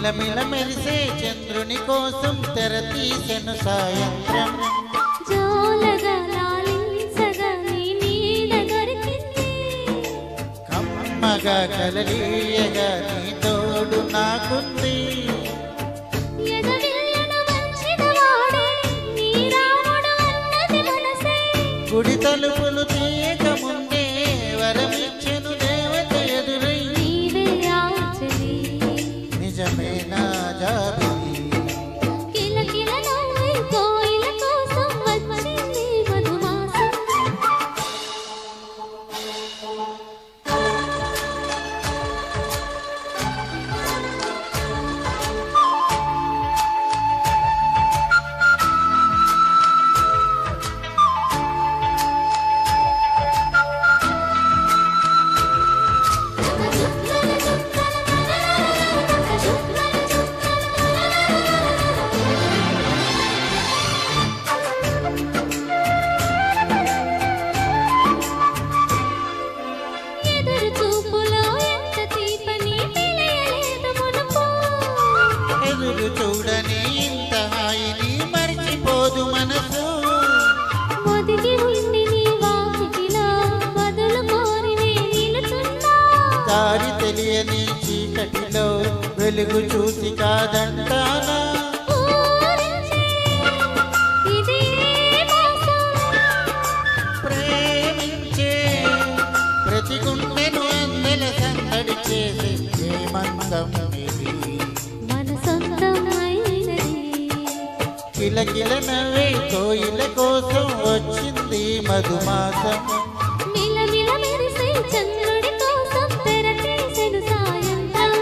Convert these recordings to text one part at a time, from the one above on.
మిలమిల మెరిసే చంద్రుని కోసం తెర తీసెను సాయంత్రం జోలగా లాలించగా నీ నీడ దొరికింది కమ్మగా కలలీయగా నీ తోడు నాకుంది ఎదవిల్లను వంచిన వాడే నీ రాముడు అన్నది మనసే గుడి తలుపులు తీయక ముందే వరమిచ్చెను దేవత ఎదురై నీవే ఆచలి నిజమేనా జాబిలి కిలకిల నవ్వే కోయిల కోసం వచ్చింది మధుమాసం ఎదురు చూపులో ఎంత తీపని తెలియలేదు మునుపు ఎదురు చూడని ఇంత హాయిని మరిచిపోదు మనసు ఒదిగి ఉండి నీ వాకిటిలో బదులు కోరి నే నిలుచున్నా దారి తెలియని చీకటిలో వెలుగు చూసి కాదంటానా ఊరించే ఇదే మోసం ప్రేమించే ప్రతి గుండెను అందెల సందడి చేసే హేమంతం ఇది మన సొంతమైనది కిలకిల నవ్వే కోయిల కోసం వచ్చింది మధుమాసం మిలమిల మెరిసే చంద్రుడి కోసం తెర తీసెను సాయంత్రం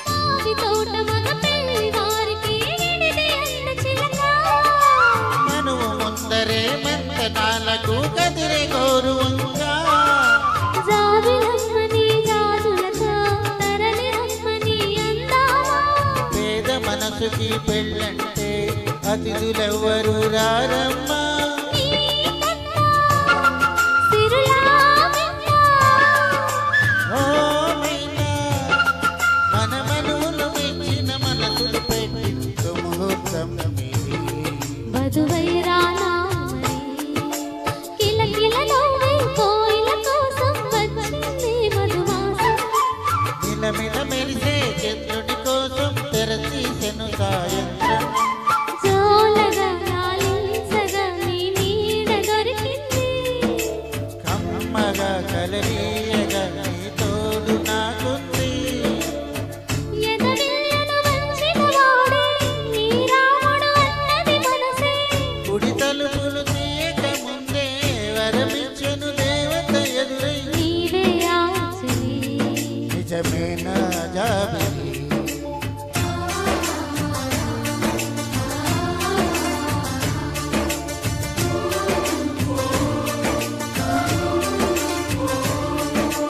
మావి తోట మన పెళ్లి వారికి విడిది అన్న చిలక మనువు ముందరే మంతనాలకు కదిరే గోరువంగా జాబిలమ్మని జాజులతో తరలి రమ్మని అందామా పేద మనసుకి పెళ్ళంటే అతిథులెవ్వరు రారమ్మా నీ కన్నా సిరులా మిన్నా ఓ మైనా మన మనువులు మెచ్చిన మనసులు పెట్టి ముహూర్తం ఇది వధువై రానా మరి కిలకిల నవ్వే కోయిల కోసం వచ్చింది మధుమాసం నిలమిల మెరిసే చంద్రుని కోసం తెర తీసెను సాయంత్రం జోలగా లాలించగా నీ నీడ దొరికింది కమ్మగా కలలీయగా నీ తోడు నాకుంది ఎదవిల్లను వంచిన వాడే నీ రాముడు అన్నది మనసే గుడి తలుపులు తీయక ముందే వరమిచ్చెను దేవత ఎదురై నీవే ఆచలి నిజమేనా జాబిలి